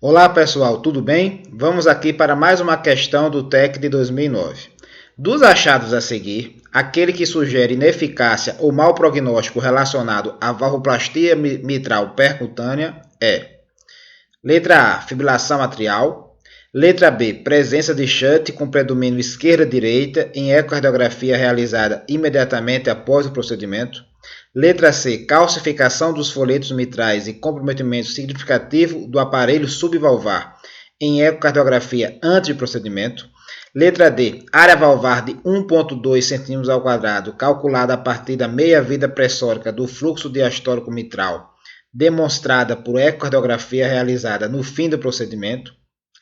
Olá pessoal, tudo bem? Vamos aqui para mais uma questão do TEC de 2009. Dos achados a seguir, aquele que sugere ineficácia ou mau prognóstico relacionado à valvoplastia mitral percutânea é: letra A, fibrilação atrial; letra B, presença de shunt com predomínio esquerda-direita em ecocardiografia realizada imediatamente após o procedimento; letra C, calcificação dos folhetos mitrais e comprometimento significativo do aparelho subvalvar em ecocardiografia antes do procedimento; letra D, área valvar de 1,2 cm², calculada a partir da meia-vida pressórica do fluxo diastólico mitral, demonstrada por ecocardiografia realizada no fim do procedimento;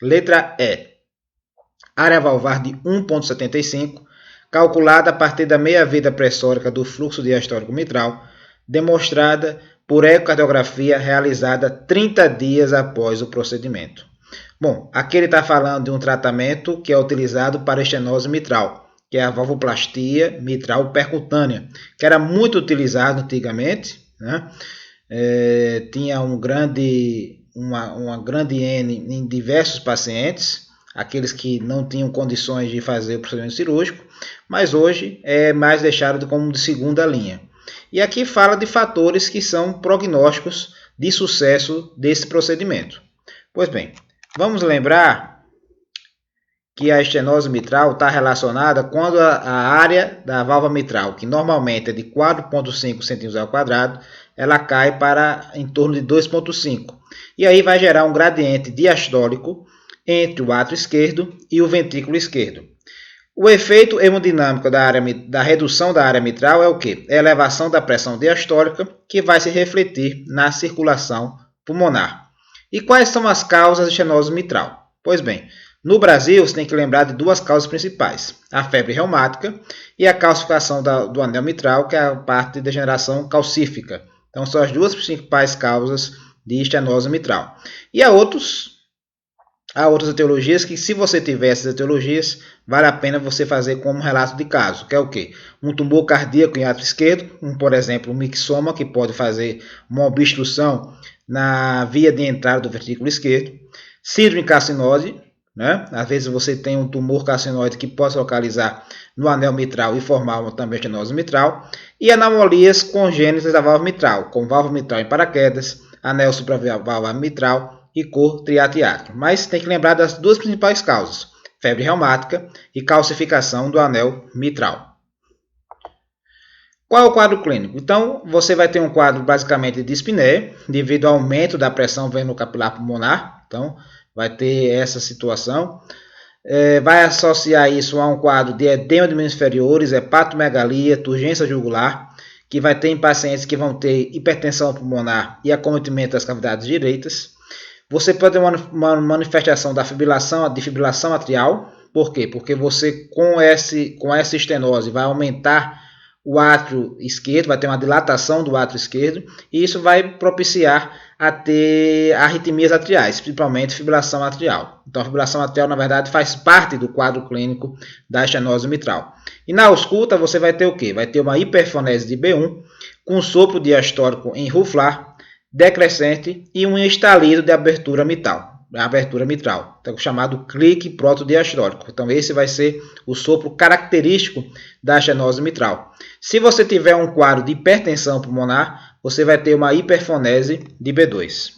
letra E, área valvar de 1,75, calculada a partir da meia-vida pressórica do fluxo diastólico mitral, demonstrada por ecocardiografia realizada 30 dias após o procedimento. Bom, aqui ele está falando de um tratamento que é utilizado para estenose mitral, que é a valvoplastia mitral percutânea, que era muito utilizado antigamente, né? Tinha uma grande N em diversos pacientes, aqueles que não tinham condições de fazer o procedimento cirúrgico, mas hoje é mais deixado como de segunda linha. E aqui fala de fatores que são prognósticos de sucesso desse procedimento. Pois bem, vamos lembrar que a estenose mitral está relacionada quando a área da válvula mitral, que normalmente é de 4,5 cm², ela cai para em torno de 2,5. E aí vai gerar um gradiente diastólico entre o átrio esquerdo e o ventrículo esquerdo. O efeito hemodinâmico da redução da área mitral é o quê? É a elevação da pressão diastólica, que vai se refletir na circulação pulmonar. E quais são as causas de estenose mitral? Pois bem, no Brasil, você tem que lembrar de duas causas principais: a febre reumática e a calcificação do anel mitral, que é a parte de degeneração calcífica. Então, são as duas principais causas de estenose mitral. E há outras etiologias que, se você tiver essas etiologias, vale a pena você fazer como relato de caso, que é o quê? Um tumor cardíaco em átrio esquerdo, por exemplo, um mixoma, que pode fazer uma obstrução na via de entrada do ventrículo esquerdo; síndrome carcinose, né? Às vezes você tem um tumor carcinoide que pode se localizar no anel mitral e formar também estenose mitral; e anomalias congênitas da válvula mitral, como válvula mitral em paraquedas, anel supravalvar mitral e cor triatiátrio. Mas tem que lembrar das duas principais causas: febre reumática e calcificação do anel mitral. Qual é o quadro clínico? Então, você vai ter um quadro basicamente de dispneia, devido ao aumento da pressão venocapilar pulmonar. Então, vai ter essa situação. Vai associar isso a um quadro de edema de membros inferiores, hepatomegalia, turgência jugular, que vai ter em pacientes que vão ter hipertensão pulmonar e acometimento das cavidades direitas. Você pode ter uma manifestação da fibrilação atrial. Por quê? Porque você, com essa estenose, vai aumentar o átrio esquerdo, vai ter uma dilatação do átrio esquerdo, e isso vai propiciar a ter arritmias atriais, principalmente fibrilação atrial. Então, a fibrilação atrial, na verdade, faz parte do quadro clínico da estenose mitral. E na ausculta, você vai ter o quê? Vai ter uma hiperfonese de B1, com sopro diastólico em Rufflar, decrescente e um estalido de abertura mitral, então chamado clique protodiastólico. Então esse vai ser o sopro característico da estenose mitral. Se você tiver um quadro de hipertensão pulmonar, você vai ter uma hiperfonese de B2.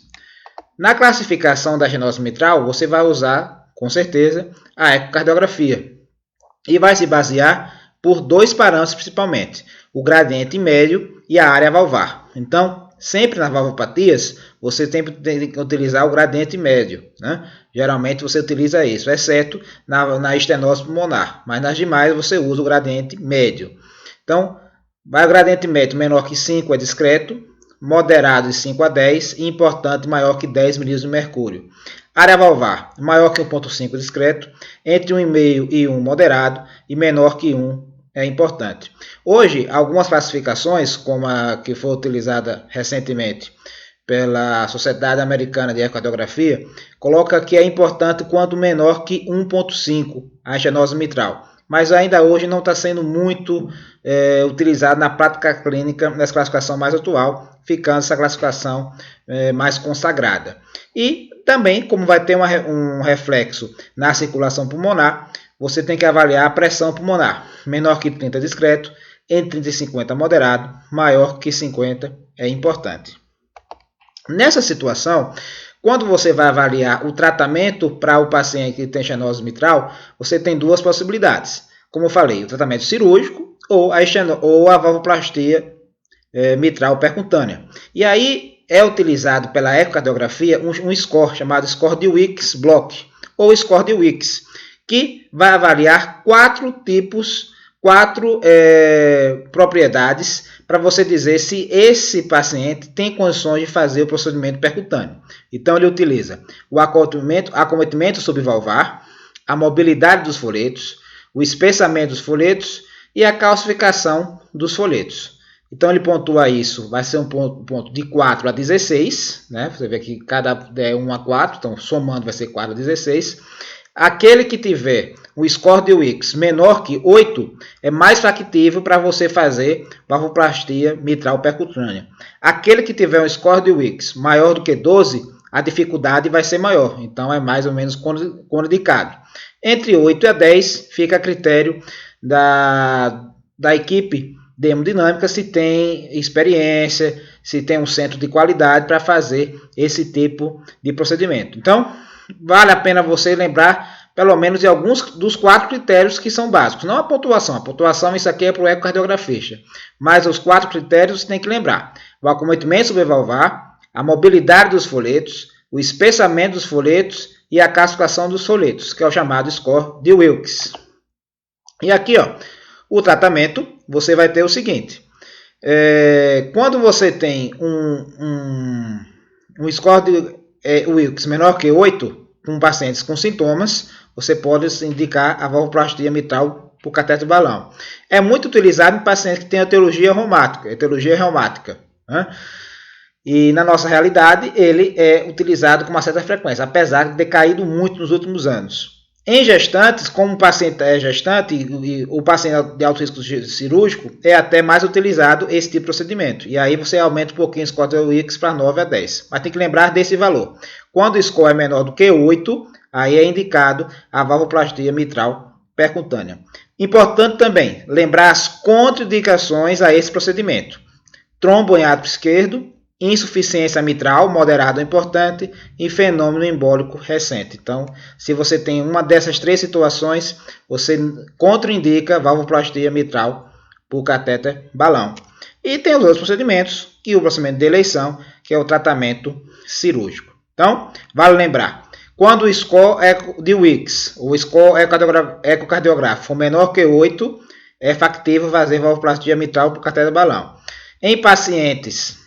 Na classificação da estenose mitral, você vai usar, com certeza, a ecocardiografia e vai se basear por dois parâmetros principalmente: o gradiente médio e a área valvar. Então, sempre nas valvopatias, você tem que utilizar o gradiente médio, né? Geralmente você utiliza isso, exceto na estenose pulmonar, mas nas demais você usa o gradiente médio. Então, vai o gradiente médio menor que 5 é discreto, moderado de 5 a 10 e importante maior que 10 milímetros de mercúrio. Área valvar, maior que 1,5 discreto, entre 1,5 e 1 moderado e menor que 1 é importante. Hoje, algumas classificações, como a que foi utilizada recentemente pela Sociedade Americana de Ecocardiografia, coloca que é importante quanto menor que 1,5 a estenose mitral. Mas ainda hoje não está sendo muito utilizado na prática clínica nessa classificação mais atual. ficando essa classificação mais consagrada. E também, como vai ter um reflexo na circulação pulmonar, você tem que avaliar a pressão pulmonar. Menor que 30 discreto, entre 30 e 50 moderado, maior que 50 é importante. Nessa situação, quando você vai avaliar o tratamento para o paciente que tem estenose mitral, você tem duas possibilidades. Como eu falei, o tratamento cirúrgico ou a valvoplastia mitral percutânea. E aí é utilizado pela ecocardiografia um score chamado score de Wilks Block ou score de Wilks, que vai avaliar quatro propriedades para você dizer se esse paciente tem condições de fazer o procedimento percutâneo. Então ele utiliza o acometimento subvalvar, a mobilidade dos folhetos, o espessamento dos folhetos e a calcificação dos folhetos. Então ele pontua isso, vai ser um ponto de 4 a 16, né? Você vê que cada é 1 a 4, então somando vai ser 4 a 16. Aquele que tiver o score de Wilks menor que 8 é mais factível para você fazer valvoplastia mitral percutânea. Aquele que tiver um score de Wilks maior do que 12, a dificuldade vai ser maior, então é mais ou menos contraindicado. Entre 8 e 10 fica a critério da equipe de hemodinâmica se tem experiência, se tem um centro de qualidade para fazer esse tipo de procedimento. Então, vale a pena você lembrar pelo menos de alguns dos 4 critérios que são básicos. Não a pontuação isso aqui é para o ecocardiografista, mas os 4 critérios você tem que lembrar. O acometimento subvalvar, a mobilidade dos folhetos, o espessamento dos folhetos e a calcificação dos folhetos, que é o chamado score de Wilks. E aqui, ó, o tratamento, você vai ter o seguinte. Quando você tem um score de Wilks menor que 8, com pacientes com sintomas, você pode indicar a valvoplastia mitral por cateter balão. É muito utilizado em pacientes que têm etiologia reumática. Né? E na nossa realidade, ele é utilizado com uma certa frequência, apesar de ter caído muito nos últimos anos. Em gestantes, como o paciente é gestante e o paciente de alto risco cirúrgico, é até mais utilizado esse tipo de procedimento. E aí você aumenta um pouquinho o score de Wilks para 9 a 10. Mas tem que lembrar desse valor. Quando o score é menor do que 8, aí é indicado a valvoplastia mitral percutânea. Importante também lembrar as contraindicações a esse procedimento. Trombo em átrio esquerdo, insuficiência mitral moderada ou importante e fenômeno embólico recente. Então, se você tem uma dessas 3 situações, você contraindica valvoplastia mitral por catéter balão. E tem os outros procedimentos, e o procedimento de eleição, que é o tratamento cirúrgico. Então, vale lembrar, quando o score de Wilks, o score ecocardiográfico for menor que 8, é factível fazer valvoplastia mitral por catéter balão. Em pacientes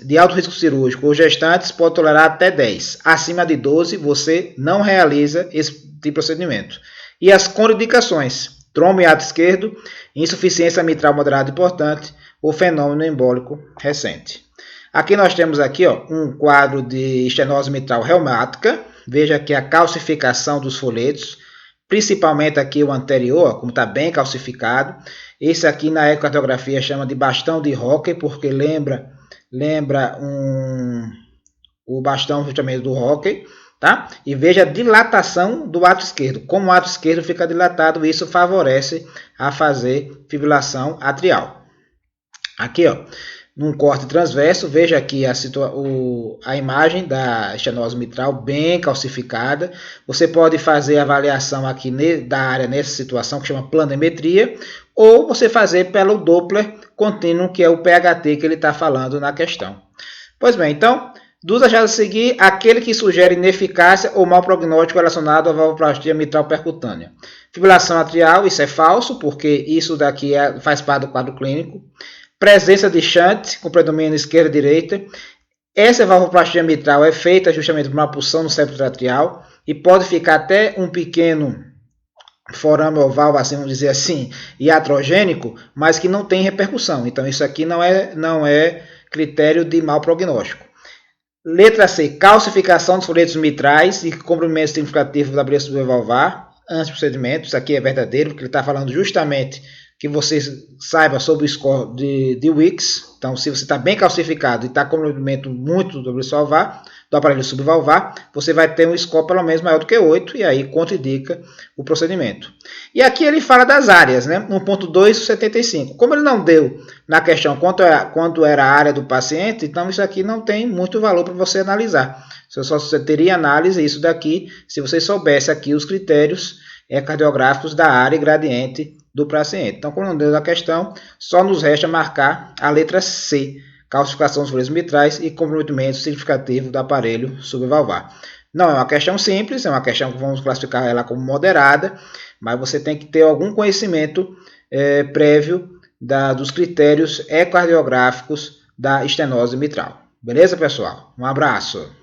de alto risco cirúrgico ou gestantes, pode tolerar até 10. Acima de 12, você não realiza esse tipo de procedimento. E as contraindicações: trombo em átrio esquerdo, insuficiência mitral moderada importante ou fenômeno embólico recente. Aqui nós temos aqui, ó, um quadro de estenose mitral reumática. Veja aqui a calcificação dos folhetos, principalmente aqui o anterior, como está bem calcificado. Esse aqui na ecocardiografia chama de bastão de Hocker, porque lembra o bastão justamente do Hocker, tá? E veja a dilatação do átrio esquerdo. Como o átrio esquerdo fica dilatado, isso favorece a fazer fibrilação atrial. Aqui, ó, num corte transverso, veja aqui a imagem da estenose mitral bem calcificada. Você pode fazer a avaliação aqui da área nessa situação, que chama planimetria, ou você fazer pelo Doppler contínuo, que é o PHT que ele está falando na questão. Pois bem, então, dos achados a seguir, aquele que sugere ineficácia ou mau prognóstico relacionado à valvoplastia mitral percutânea. Fibrilação atrial, isso é falso, porque isso daqui faz parte do quadro clínico. Presença de shunt, com predomínio esquerda e direita. Essa valvoplastia mitral é feita justamente por uma pulsão no septo atrial e pode ficar até um pequeno forame oval, assim, vamos dizer assim, iatrogênico, mas que não tem repercussão. Então, isso aqui não é critério de mau prognóstico. Letra C, calcificação dos folhetos mitrais e comprimento significativo da breccia subvalvar antes do procedimento. Isso aqui é verdadeiro, porque ele está falando justamente que você saiba sobre o score de Wicks. Então, se você está bem calcificado e está com comprometimento muito do aparelho subvalvar, você vai ter um score pelo menos maior do que 8, e aí contraindica o procedimento. E aqui ele fala das áreas, né? 1.275. Como ele não deu na questão quanto era a área do paciente, então isso aqui não tem muito valor para você analisar. Você teria análise isso daqui se você soubesse aqui os critérios cardiográficos da área e gradiente do paciente. Então, como não deu na questão, só nos resta marcar a letra C, calcificação dos folhas mitrais e comprometimento significativo do aparelho subvalvar. Não é uma questão simples, é uma questão que vamos classificar ela como moderada, mas você tem que ter algum conhecimento prévio dos critérios ecocardiográficos da estenose mitral. Beleza, pessoal? Um abraço!